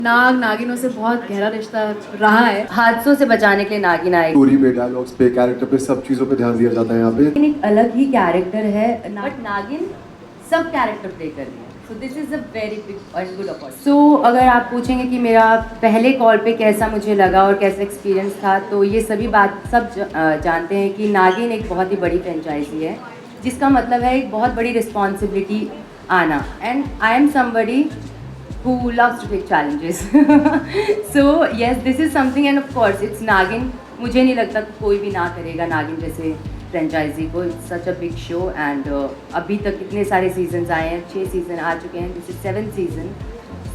नाग नागिनों से बहुत गहरा रिश्ता रहा है। हादसों से बचाने के लिए नागिन आएगी। स्टोरी पे, डायलॉग्स पे, कैरेक्टर पे, सब चीज़ों पे ध्यान दिया जाता है यहाँ पे। लेकिन एक अलग ही कैरेक्टर है, बट नागिन सब कैरेक्टर प्ले कर रही है। So this is a very big and good opportunity. So अगर आप पूछेंगे कि मेरा पहले कॉल पे कैसा मुझे लगा और कैसा एक्सपीरियंस था, तो ये सभी बात सब जानते हैं कि नागिन एक बहुत ही बड़ी फ्रेंचाइजी है, जिसका मतलब है एक बहुत बड़ी रिस्पॉन्सिबिलिटी आना। And I am somebody who loves to take challenges. So yes, this is something, and of course it's Nagin. मुझे नहीं लगता कोई भी ना करेगा नागिन जैसे फ्रेंचाइजी को। It's such a big show and अभी तक कितने सारे सीजन्स आए हैं, 6 सीज़न आ चुके हैं, दिस इज 7th सीज़न।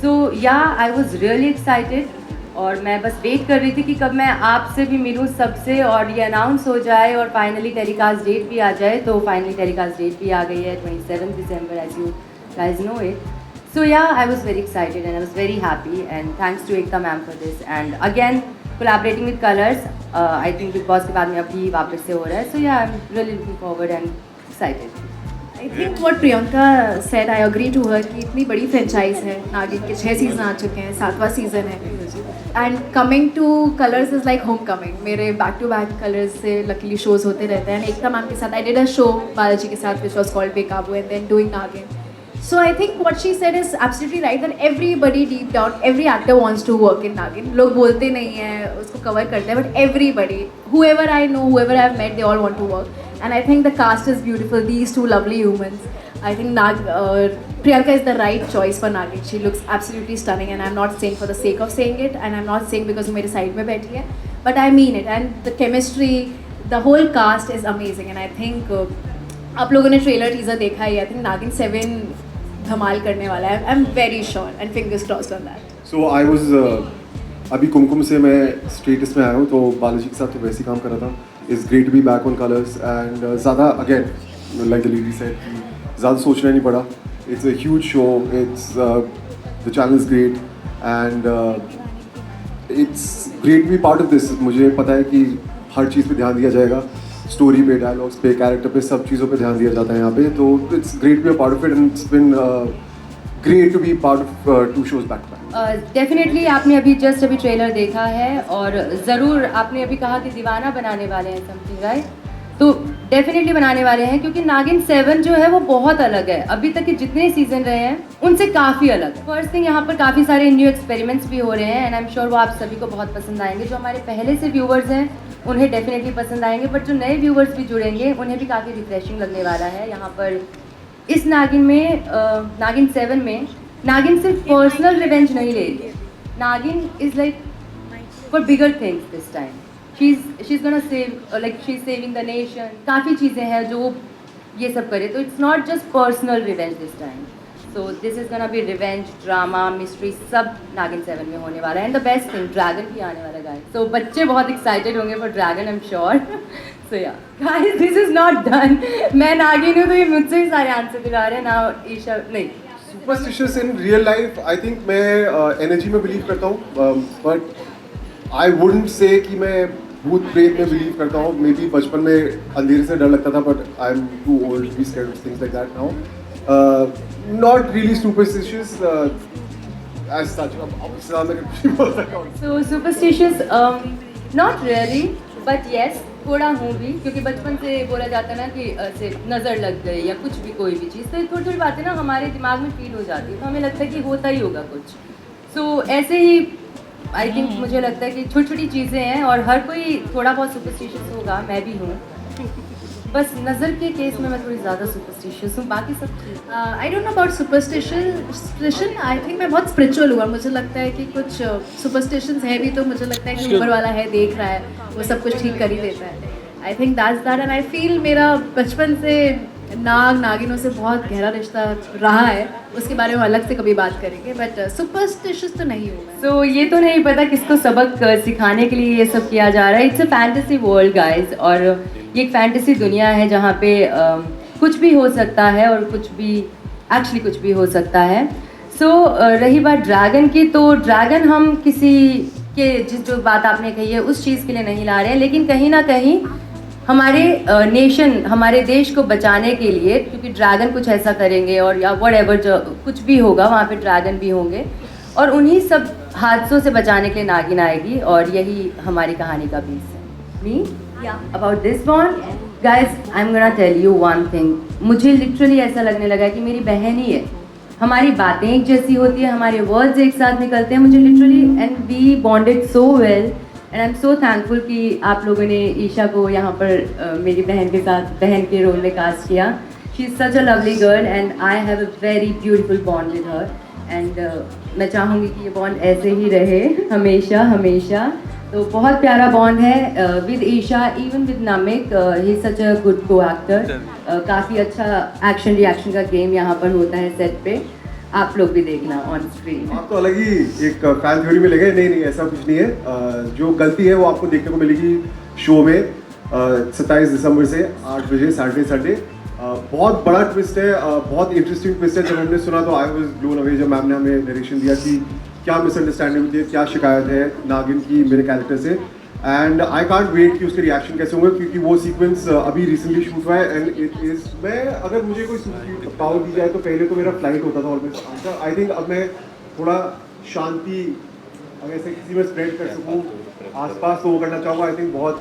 सो या आई वॉज रियली एक्साइटेड और मैं बस वेट कर रही थी कि कब मैं आपसे भी मिलूँ सबसे और ये अनाउंस हो जाए और फाइनली टेलीकास्ट डेट भी आ जाए। तो फाइनली टेलीकास्ट डेट भी आ गई है 27 दिसंबर, as you guys know it. So yeah, I was very excited and I was very happy, and thanks to Ekta ma'am for this. And again, collaborating with Colors, I think Big Boss के बाद में अभी वापस से हो रहा है. So yeah, I'm really looking forward and excited. I think what Priyanka said, I agree to her कि इतनी बड़ी फ्रेंचाइज है नागिन के 6 सीजन आ चुके हैं, 7वां सीजन है। And coming two colours is like home coming. मेरे बैक टू बैक कलर्स से लकीली शोज होते रहते हैं। एंड एकता मैम के साथ I did a show Balaji के साथ विच वॉज कॉल्ड बेकाबू एंड देन डूइंग नागिन। So I think what she said is absolutely right, that everybody deep down, every actor wants to work in Nagin. लोग बोलते नहीं हैं, उसको cover करते हैं, but everybody, whoever I know, whoever I've met, they all want to work. And I think the cast is beautiful. These two lovely humans. I think Priyanka is the right choice for Nagin. She looks absolutely stunning, and I'm not saying for the sake of saying it, and I'm not saying because वो मेरे side में बैठी है, but I mean it. And the chemistry, the whole cast is amazing. And I think आप लोगों ने trailer teaser देखा ही। I think नागिन 7 धमाल करने वाला है। I am very sure and fingers crossed on that. So I was अभी कुमकुम से मैं स्टेटस में आया हूँ, तो बालाजी के साथ तो वैसे ही काम कर रहा था। It's great to be back on Colors and ज़्यादा again like the lady said, ज़्यादा सोचना नहीं पड़ा। It's a huge show, it's the channel is great and it's great to be part of this. मुझे पता है कि हर चीज़ पे ध्यान दिया जाएगा, स्टोरी पे, डायलॉग्स पे, कैरेक्टर पे, सब चीज़ों पे ध्यान दिया जाता है यहाँ पे। तो it's great to be a part of it and it's been great to be part of 2 shows back to back. Definitely आपने अभी ट्रेलर देखा है और ज़रूर आपने अभी कहा कि दीवाना बनाने वाले हैं समथिंग, राइट? तो डेफिनेटली बनाने वाले हैं, क्योंकि नागिन 7 जो है वो बहुत अलग है। अभी तक के जितने सीजन रहे हैं उनसे काफ़ी अलग है। फर्स्ट थिंग, यहाँ पर काफ़ी सारे न्यू एक्सपेरिमेंट्स भी हो रहे हैं एंड आई एम श्योर वो आप सभी को बहुत पसंद आएंगे। जो हमारे पहले से व्यूवर्स हैं उन्हें डेफिनेटली पसंद आएंगे, बट जो नए व्यूवर्स भी जुड़ेंगे उन्हें भी काफ़ी रिफ्रेशिंग लगने वाला है। यहाँ पर इस नागिन में नागिन 7 में नागिन सिर्फ पर्सनल रिवेंज नहीं ले रही है। नागिन is like for bigger things this time. she's gonna save, like she's saving the nation. काफ़ी चीज़ें हैं जो ये सब करे, तो it's not just personal revenge this time. So this is gonna be revenge, drama, mystery, सब नागिन 7 में होने वाला है। And the best thing, dragon भी आने वाला गाइस। सो बच्चे बहुत एक्साइटेड होंगे for dragon, I am sure. So yeah guys, this is not done. मैं नागिन हूँ तो ये मुझसे ही सारे आंसर दिला रहे हैं ना। ईशा नहीं, superstitious in real life, I think मैं एनर्जी में बिलीव करता हूँ, बट आई वुडंट से कि मैं भूत प्रेत में बिलीव करता हूँ। मे बी बचपन में अंधेरे से डर लगता था, but I am too old to be scared of things like that now. Not really superstitious as such. So superstitious not really, but yes थोड़ा हूँ भी, क्योंकि बचपन से बोला जाता है ना कि ऐसे नज़र लग गई या कुछ भी, कोई भी चीज़, तो थोड़ी थोड़ी बातें ना हमारे दिमाग में फील हो जाती है, तो हमें लगता है कि होता ही होगा कुछ। सो ऐसे ही आई थिंक मुझे लगता है कि छोटी छोटी चीज़ें हैं और हर कोई थोड़ा बहुत सुपरस्टिशियस होगा, मैं भी हूँ। बस नज़र के केस में मैं थोड़ी ज़्यादा सुपरस्टिशियस हूँ, बाकी सब ठीक। I don't know about superstition. I think मैं बहुत स्पिरिचुअल हुआ। मुझे लगता है कि कुछ सुपरस्टिशंस है भी, तो मुझे लगता है कि ऊपर वाला है, देख रहा है, वो सब कुछ ठीक कर ही देता है। I think that's that. And I feel मेरा बचपन से नागिनों से बहुत गहरा रिश्ता रहा है। उसके बारे में अलग से कभी बात करेंगे, बट सुपरस्टिशियस तो नहीं हूँ मैं। सो ये तो नहीं पता किसको सबक सिखाने के लिए ये सब किया जा रहा है। It's a fantasy world guys, और ये एक फैंटेसी दुनिया है जहाँ पे कुछ भी हो सकता है और कुछ भी हो सकता है। सो रही बात ड्रैगन की, तो ड्रैगन हम किसी के जो बात आपने कही है उस चीज़ के लिए नहीं ला रहे हैं, लेकिन कहीं ना कहीं हमारे नेशन, हमारे देश को बचाने के लिए, क्योंकि ड्रैगन कुछ ऐसा करेंगे और या व्हाटएवर जो कुछ भी होगा वहाँ पे ड्रैगन भी होंगे, और उन्हीं सब हादसों से बचाने के लिए नागिन आएगी और यही हमारी कहानी का बीज है। Me about this bond guys, I am gonna tell you one thing. मुझे लिटरली ऐसा लगने लगा कि मेरी बहन ही है। हमारी बातें एक जैसी होती है, हमारे वर्ड्स एक साथ निकलते हैं। मुझे literally and we bonded so well and I am so thankful कि आप लोगों ने ईशा को यहाँ पर मेरी बहन के साथ बहन के रोल में कास्ट किया। She is such a lovely girl and I have a very beautiful bond with her and मैं चाहूँगी कि ये बॉन्ड ऐसे ही रहे हमेशा हमेशा। तो बहुत प्यारा बॉन्ड है with Isha, even with Namik. He is such a good co-actor. काफ़ी अच्छा एक्शन रिएक्शन का गेम यहाँ पर होता है सेट पे। आप लोग भी देखना ऑन स्क्रीन। आप तो अलग ही एक फैन थ्योरी में ले गए। नहीं ऐसा कुछ नहीं है। जो गलती है वो आपको देखने को मिलेगी शो में 27 दिसंबर से 8 बजे सैटरडे संडे। बहुत बड़ा ट्विस्ट है, बहुत इंटरेस्टिंग ट्विस्ट है। जब हमने सुना तो आई वाज ब्लोन अवे जब मैम ने हमें नरेशन दिया कि क्या मिसअंडरस्टैंडिंग होती है, क्या शिकायत है नागिन की मेरे कैरेक्टर से। एंड आई कांट वेट कि उसके रिएक्शन कैसे होंगे, क्योंकि वो सीक्वेंस अभी रिसेंटली शूट हुआ है एंड इट इज मैं अगर मुझे कोई पावर दी जाए तो पहले तो मेरा फ्लाइट होता था ऑलमोस्ट। आई थिंक अब मैं थोड़ा शांति अगर ऐसे किसी में स्प्रेड कर सकूँ आसपास तो वो करना चाहूँगा। आई थिंक बहुत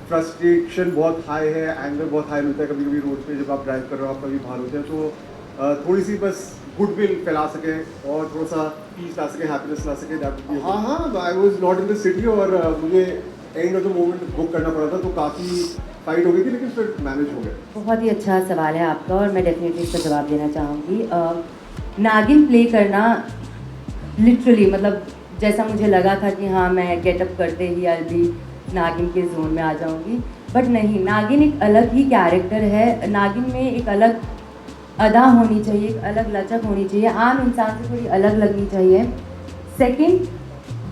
फ्रस्ट्रेशन बहुत हाई है, एंगर बहुत हाई मिलता है कभी कभी रोड पे जब आप ड्राइव कर रहे हो, आप कभी बाहर होते हैं तो थोड़ी सी बस गुडविल फैला सके और थोड़ा सा पीस ला सके, हैप्पीनेस ला सके। हाँ I was not in the city और मुझे end of the moment book करना पड़ा था तो काफ़ी फाइट हो गई थी, लेकिन फिर मैनेज हो गया। बहुत ही अच्छा सवाल है आपका और मैं डेफिनेटली इसका जवाब देना चाहूँगी। नागिन प्ले करना लिटरली मतलब जैसा मुझे लगा था कि हाँ मैं गेटअप करते ही अभी नागिन के जोन में आ जाऊँगी, बट नहीं, नागिन एक अलग ही कैरेक्टर है। नागिन में एक अलग अदा होनी चाहिए, एक अलग लचक होनी चाहिए, आम इंसान से थोड़ी अलग लगनी चाहिए। सेकंड,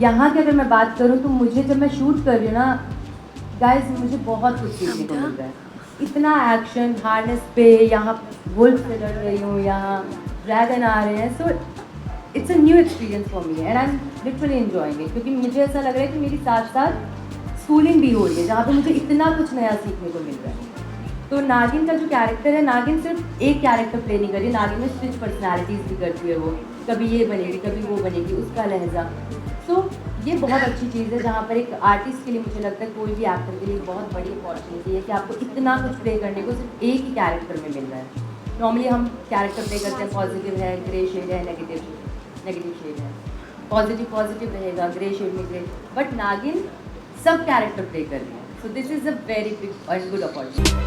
यहाँ की अगर मैं बात करूँ तो मुझे जब मैं शूट कर रही हूँ ना गाइस, मुझे बहुत कुछ सीखने को मिल रहा है। इतना एक्शन हार्नेस पे, यहाँ वुल्फ से लड़ रही हूँ, यहाँ ड्रैगन आ रहे हैं। So it's a new experience for me and I am literally enjoying it, क्योंकि मुझे ऐसा लग रहा है कि मेरी साथ साथ स्कूलिंग भी हो रही है जहाँ पे मुझे इतना कुछ नया सीखने को मिल रहा है। तो नागिन का जो कैरेक्टर है, नागिन सिर्फ एक कैरेक्टर प्ले नहीं कर रही, नागिन में स्विच पर्सनैलिटीज़ भी करती है। वो कभी ये बनेगी कभी वो बनेगी, उसका लहजा। तो ये बहुत अच्छी चीज़ है जहाँ पर एक आर्टिस्ट के लिए मुझे लगता है कोई भी एक्टर के लिए बहुत बड़ी अपॉर्चुनिटी है कि आपको इतना कुछ प्ले करने को सिर्फ एक ही कैरेक्टर में मिल रहा है। नॉर्मली हम कैरेक्टर प्ले करते हैं, पॉजिटिव है, ग्रे शेड है, नेगेटिव शेड है, पॉजिटिव रहेगा, ग्रे शेड में ग्रे, बट नागिन सब कैरेक्टर प्ले कर रही है। So this is a very big and good opportunity.